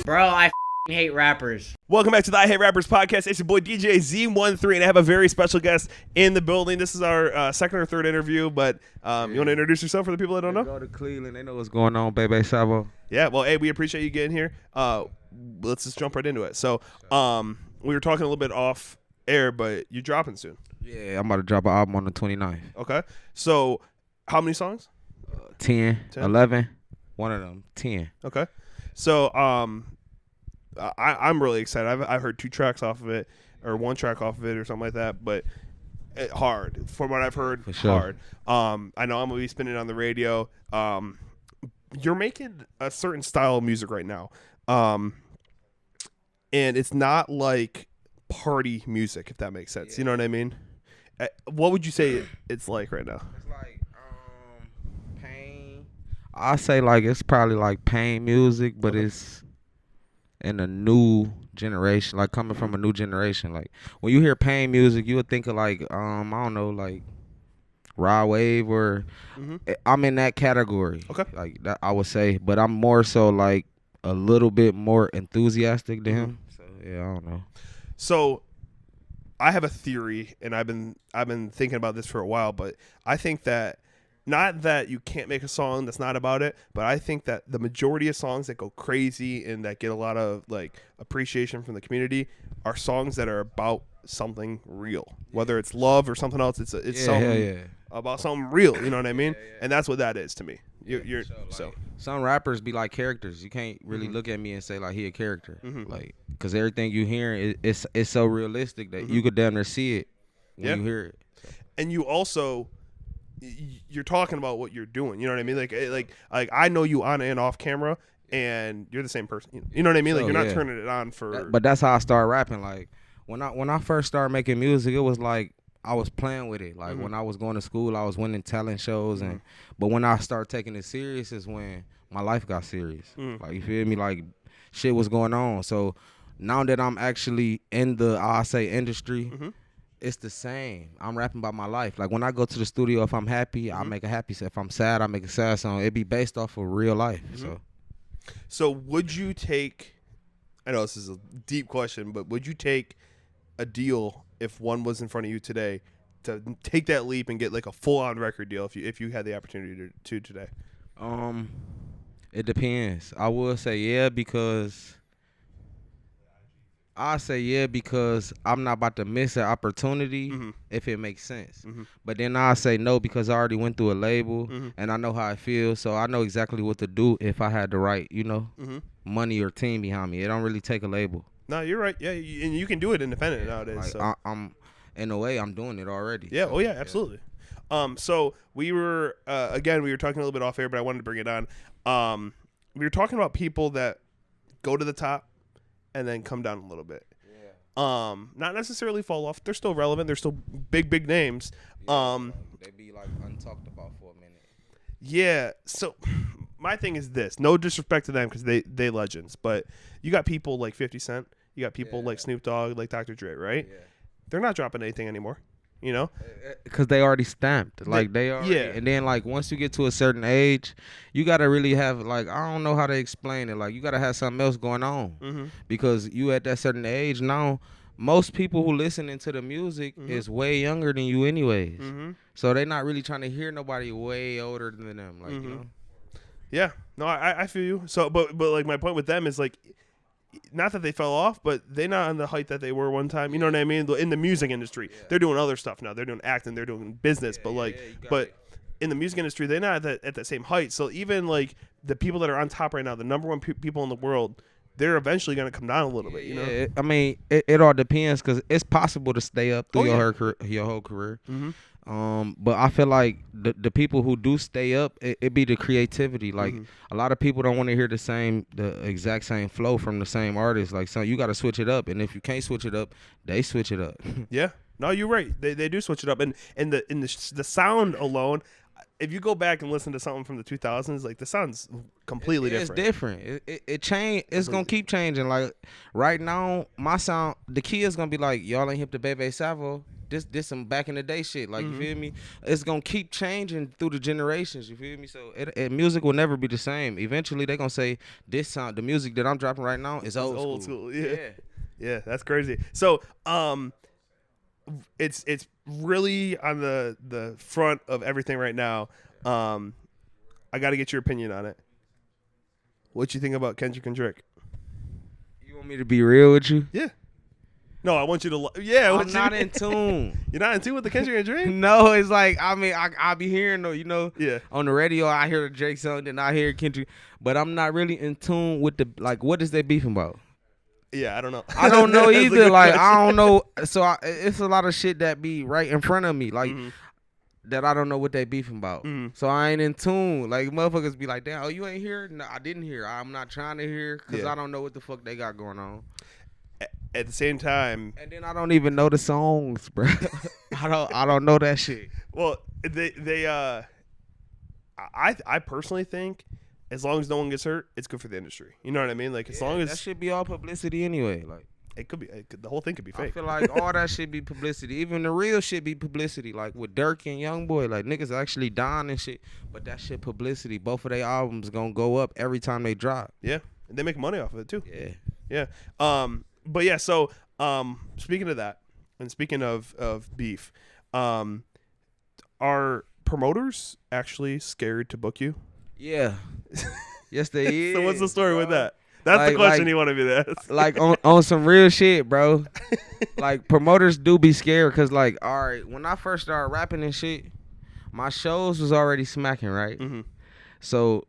Bro, I hate rappers. Welcome back to the I Hate Rappers podcast. It's your boy DJ Z13, and I have a very special guest in the building. This is our second or third interview, but you want to introduce yourself for the people that don't know? Go to Cleveland. They know what's going on, BaeBae, Savo. Yeah, well, hey, we appreciate you getting here. Let's just jump right into it. So we were talking a little bit off air, but you're dropping soon. Yeah, I'm about to drop an album on the 29th. Okay. So how many songs? 10, 11, one of them, 10. Okay. So I'm really excited. I've heard 2 tracks off of it, or 1 track off of it, or something like that. But hard, from what I've heard, For sure. hard. I know I'm gonna be spinning it on the radio. You're making a certain style of music right now, and it's not like party music, if that makes sense. Yeah. You know what I mean? What would you say it's like right now? It's like pain. I say like it's probably like pain music, but it's in a new generation, like coming from a new generation. Like when you hear pain music, you would think of like I don't know, like raw wave, or I'm in that category. Okay. Like that I would say, but I'm more so like a little bit more enthusiastic than him. So yeah, I don't know. So I have a theory, and I've been thinking about this for a while, but I think that not that you can't make a song that's not about it, but I think that the majority of songs that go crazy and that get a lot of like appreciation from the community are songs that are about something real, whether it's love or something else. It's something about something real. You know what I mean? And that's what that is to me. You're so some rappers be like characters. You can't really look at me and say like he a character, like because everything you hear it's so realistic that you could damn near see it when you hear it. So. And you also, you're talking about what you're doing. You know what I mean? Like I know you on and off camera, and you're the same person. You know what I mean? Like you're not turning it on for. But that's how I started rapping. Like when I first started making music, it was like I was playing with it. Like when I was going to school, I was winning talent shows, but when I started taking it serious is when my life got serious. Like you feel me? Like shit was going on. So now that I'm actually in the industry, it's the same. I'm rapping about my life. Like when I go to the studio, if I'm happy, I make a happy song. If I'm sad, I make a sad song. It be based off of real life. So would you take? I know this is a deep question, but would you take a deal if one was in front of you today to take that leap and get like a full-on record deal if you had the opportunity to today? It depends. I would say yeah because I'm not about to miss an opportunity if it makes sense. But then I say no because I already went through a label and I know how it feels, so I know exactly what to do if I had the right, money or team behind me. It don't really take a label. No, you're right. Yeah, and you can do it independent nowadays. Like, so. I'm in a way I'm doing it already. Yeah. So, Oh yeah, absolutely. So we were again we were talking a little bit off air, but I wanted to bring it on. We were talking about people that go to the top and then come down a little bit. Yeah. Not necessarily fall off. They're still relevant. They're still big names. They be like untalked about for a minute. Yeah. So my thing is this. No disrespect to them because they legends, but you got people like 50 Cent. You got people like Snoop Dogg, like Dr. Dre, right? Yeah. They're not dropping anything anymore. You know, because they already stamped. Like they are. Yeah. And then like once you get to a certain age, you gotta really have like I don't know how to explain it. Like you gotta have something else going on because you at that certain age now. Most people who listening to the music is way younger than you anyways. So they're not really trying to hear nobody way older than them. Like you know. Yeah. No, I feel you. So, but like my point with them is like. Not that they fell off, but they're not on the height that they were one time. You know what I mean? In the music industry, they're doing other stuff now. They're doing acting, they're doing business, but in the music industry, they're not at that same height. So even like the people that are on top right now, the number one people in the world, they're eventually going to come down a little bit. You know? I mean, it all depends because it's possible to stay up through your whole career. But I feel like the people who do stay up, it be the creativity. Like a lot of people don't want to hear the exact same flow from the same artist. Like so you got to switch it up, and if you can't switch it up, they switch it up. Yeah, no, you're right. They do switch it up, and the sound alone. If you go back and listen to something from the 2000s, like the sound's completely different. It's different. It changed. It's gonna keep changing. Like right now, my sound, the kid is gonna be like, y'all ain't hip to BaeBae Savo. this some back in the day shit. Like, Mm-hmm. you feel me? It's gonna keep changing through the generations. You feel me? So music will never be the same. Eventually, they gonna say this sound, the music that I'm dropping right now is old school. Yeah, that's crazy. So, it's really on the front of everything right now. I got to get your opinion on it. What you think about Kendrick and Drake? You want me to be real with you? Yeah. No, I want you to. Yeah, I'm not in tune. You're not in tune with the Kendrick and Drake? No, it's like, I mean, I be hearing though, you know. Yeah. On the radio, I hear the Drake song, then I hear Kendrick, but I'm not really in tune with the, like, what is they beefing about? Yeah, I don't know. I don't know That's a either. good Like, question. I don't know. So it's a lot of shit that be right in front of me, like that I don't know what they beefing about. So I ain't in tune. Like, motherfuckers be like, "Damn, oh, you ain't here?" No, I didn't hear. I'm not trying to hear because I don't know what the fuck they got going on. At the same time, and then I don't even know the songs, bro. I don't know that shit. Well, I personally think as long as no one gets hurt, it's good for the industry. You know what I mean? Like, as long as that should be all publicity anyway. Like, it could be, the whole thing could be fake. I feel like all that should be publicity. Even the real shit be publicity. Like with Dirk and YoungBoy, like niggas actually dying and shit. But that shit publicity. Both of their albums gonna go up every time they drop. Yeah, and they make money off of it too. Yeah. But yeah. So speaking of that, and speaking of beef, are promoters actually scared to book you? Yeah. Yes, they is. So what's the story with that? That's like, the question you wanted me to ask. Like on some real shit, bro. Like promoters do be scared because, like, all right, when I first started rapping and shit, my shows was already smacking, right? So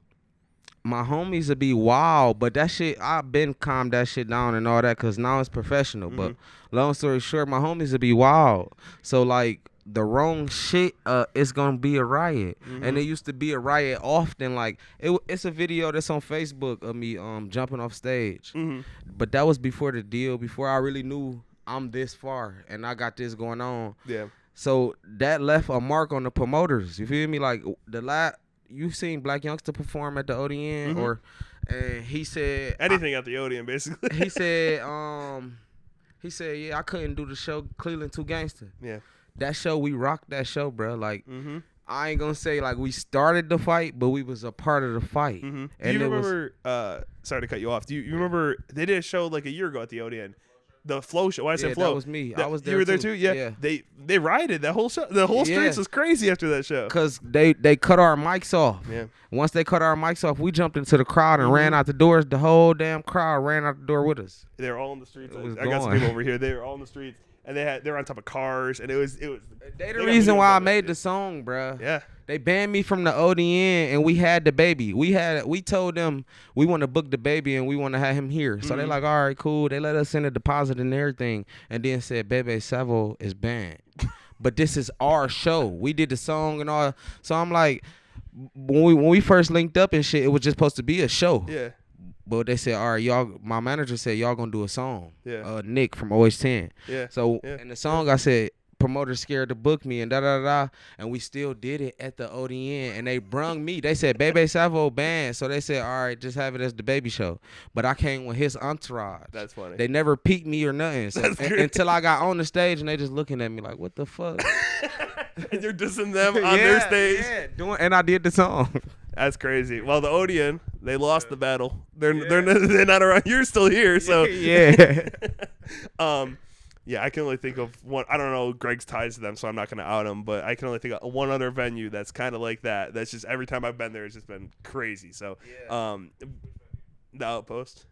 my homies would be wild, but that shit, I've been calmed that shit down and all that because now it's professional. But long story short, my homies would be wild. So like, the wrong shit, it's gonna be a riot. And it used to be a riot often. Like, it's a video that's on Facebook of me jumping off stage. But that was before the deal, before I really knew I'm this far and I got this going on. Yeah. So that left a mark on the promoters. You feel me? Like, you seen Black Youngster perform at the ODN, and he said anything at the Odeon, basically. he said, yeah, I couldn't do the show Cleveland Too Gangster. Yeah. That show, we rocked that show, bro. Like, I ain't gonna say like we started the fight, but we was a part of the fight. Do you remember? Sorry to cut you off. Do you remember they did a show like a year ago at the ODN? The Flow show. Why I said Flow? That was me. I was there. You were there too. Yeah. They rioted that whole show. The whole streets was crazy after that show. Cause they cut our mics off. Yeah. Once they cut our mics off, we jumped into the crowd and ran out the doors. The whole damn crowd ran out the door with us. They were all in the streets. I got some people over here. They were all in the streets. And they were on top of cars, and it was. They the reason why I made the song, bruh. Yeah. They banned me from the ODN, and we had the baby. We told them we want to book the baby, and we want to have him here. So they like, all right, cool. They let us send a deposit and everything, and then said, BaeBae Savo is banned. But this is our show. We did the song and all. So I'm like, when we first linked up and shit, it was just supposed to be a show. Yeah. But they said, all right, y'all. My manager said y'all gonna do a song. Yeah. Nick from Always 10. Yeah. So in the song, I said, promoters scared to book me and and we still did it at the ODN, and they brung me. They said BaeBae Savo banned, so they said, all right, just have it as the baby show. But I came with his entourage. That's funny. They never peeked me or nothing. So until I got on the stage, and they just looking at me like, what the fuck? And you're dissing them on their stage. Yeah, and I did the song. That's crazy. Well, the Odeon, they lost the battle. They're not around. You're still here, so yeah. Yeah, I can only think of one. I don't know Greg's ties to them, so I'm not going to out him. But I can only think of one other venue that's kind of like that. That's just every time I've been there, it's just been crazy. So, the Outpost.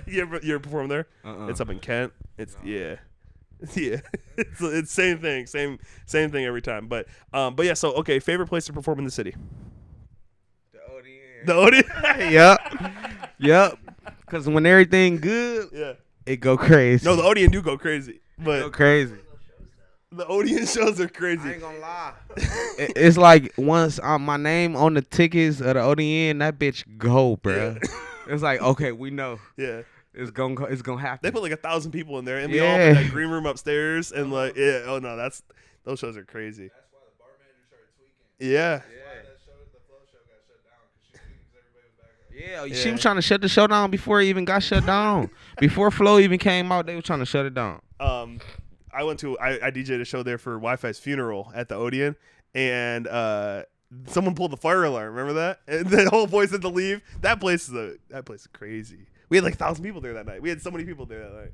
you ever performed there? It's up in Kent. It's yeah. It's same thing, same thing every time. But yeah. So okay, favorite place to perform in the city? The Odeon. Yep. Because when everything good, it go crazy. No, the Odeon do go crazy. But go crazy. The Odeon shows are crazy. I ain't gonna lie. It's like once my name on the tickets of the Odeon, that bitch go, bro. Yeah. It's like, okay, we know. Yeah. It's gonna happen. They put like 1,000 people in there, and we all in that green room upstairs, and like, oh no, those shows are crazy. That's why the bar manager started tweaking. Yeah. Yeah, she was trying to shut the show down before it even got shut down. Before Flow even came out, they were trying to shut it down. I DJ'd a show there for Wi-Fi's funeral at the Odeon, and someone pulled the fire alarm. Remember that? And the whole place had to leave. That place is crazy. We had like 1,000 people there that night. We had so many people there that night.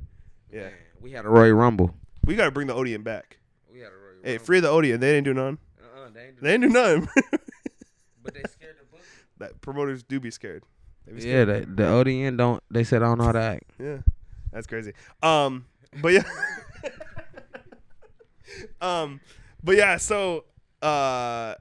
Yeah, Man, we had a Royal Rumble. we got to bring the Odeon back. We had a Royal Hey, Rumble. free the Odeon. They didn't do none. They ain't They didn't do none. But they scared the book. That promoters do be scared. They be Yeah, scared. the ODN don't. They said I don't know how to act. Yeah, that's crazy. But yeah, but yeah. So, the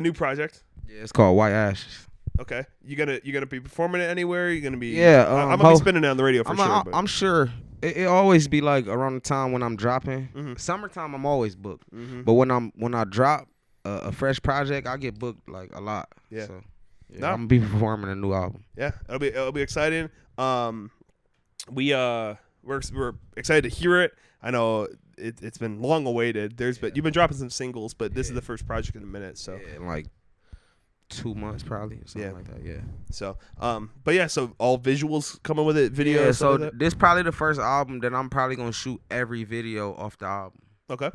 new project. Yeah, it's called White Ashes. Okay, you gonna be performing it anywhere? You gonna be? Yeah, I'm gonna be spinning it on the radio for sure. But. I'm sure it always be like around the time when I'm dropping. Mhm. Summertime, I'm always booked. Mhm. But when I drop a fresh project, I get booked like a lot. Yeah. So, yeah, No. I'm gonna be performing a new album. Yeah, it'll be exciting. We're excited to hear it. I know it's been long awaited. But you've been dropping some singles, but this is the first project in a minute. So Yeah, in like 2 months probably, or something Yeah. like that. Yeah. so but yeah, so all visuals coming with it, videos. Yeah. stuff So like that? this probably the first album that I'm probably gonna shoot every video off the album, Okay,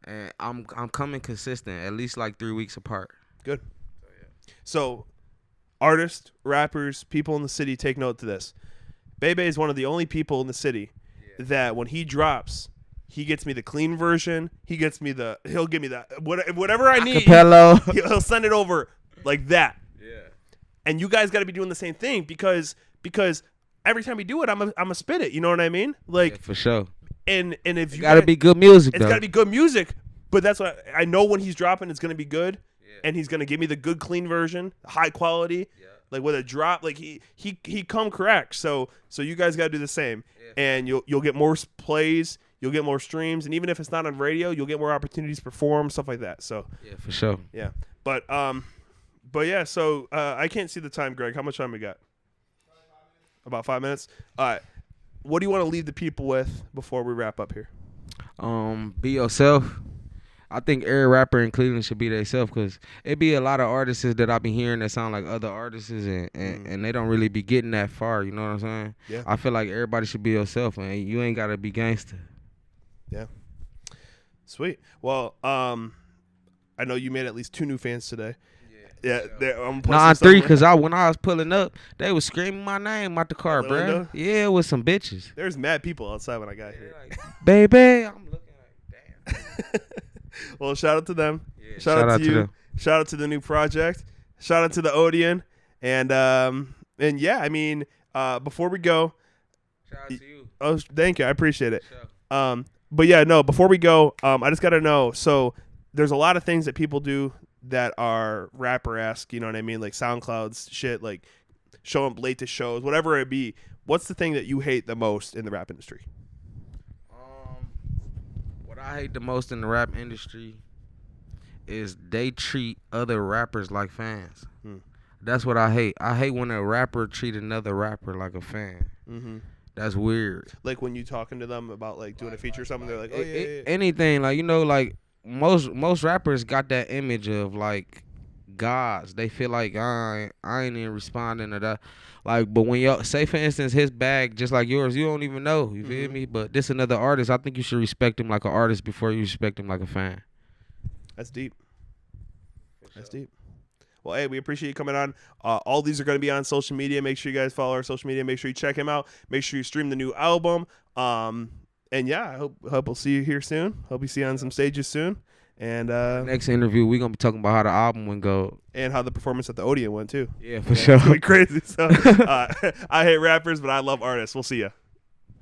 and I'm coming consistent, at least like 3 weeks apart. good. So artists, rappers, people in the city, take note to this. BaeBae is one of the only people in the city that when he drops, he gets me the clean version. He'll give me whatever I need. Capello. He'll send it over like that. Yeah. And you guys got to be doing the same thing because every time we do it, I'm a spit it. You know what I mean? Like, Yeah, for sure. and if It you gotta be good music it's though. got to be good music. But that's what I know when he's dropping, it's gonna be good, Yeah. and he's gonna give me the good clean version, high quality. Yeah. Like with a drop, like he come correct. So you guys got to do the same, and you'll get more plays, you'll get more streams, and even if it's not on radio, you'll get more opportunities to perform, stuff like that. So Yeah, for sure. yeah, but yeah. So I can't see the time, Greg. How much time we got? About 5 minutes. All right. What do you want to leave the people with before we wrap up here? Be yourself. I think every rapper in Cleveland should be themselves, because it be a lot of artists that I been hearing that sound like other artists, and they don't really be getting that far. You know what I'm saying? Yeah. I feel like everybody should be yourself, and you ain't gotta be gangster. Yeah. Sweet. Well, I know you made at least 2 new fans today. Yeah. I'm Nah, 3, because when I was pulling up, they was screaming my name out the car, Out the bruh. window? Yeah, with some bitches. There's mad people outside when I got here. BaeBae, I'm looking like, damn. Well, shout out to them. Yeah, Shout out to you. them. Shout out to the new project. Shout out to the Odeon. And yeah, I mean, before we go, Shout out to you. oh, thank you. I appreciate it. Sure. But yeah, no, before we go, I just got to know. So there's a lot of things that people do that are rapper-esque, you know what I mean? Like SoundCloud's shit, like showing up late to shows, whatever it be. What's the thing that you hate the most in the rap industry? What I hate the most in the rap industry is they treat other rappers like fans. That's what I hate. I hate when a rapper treat another rapper like a fan. Mm-hmm. That's weird. Like when you talking to them about like doing a feature or something, they're like, oh yeah. Anything, like, you know, like most rappers got that image of like gods. They feel like I ain't even responding to that. Like, but when y'all say, for instance, his bag just like yours, you don't even know. You feel me? But this another artist. I think you should respect him like an artist before you respect him like a fan. That's deep. That's deep. Well, hey, we appreciate you coming on. All these are going to be on social media. Make sure you guys follow our social media. Make sure you check him out. Make sure you stream the new album. And yeah, I hope we'll see you here soon. Hope you see you on some stages soon. And Next interview, we're gonna be talking about how the album would go. And how the performance at the Odeon went too. Yeah, for sure. It's gonna be crazy. So I hate rappers, but I love artists. We'll see ya.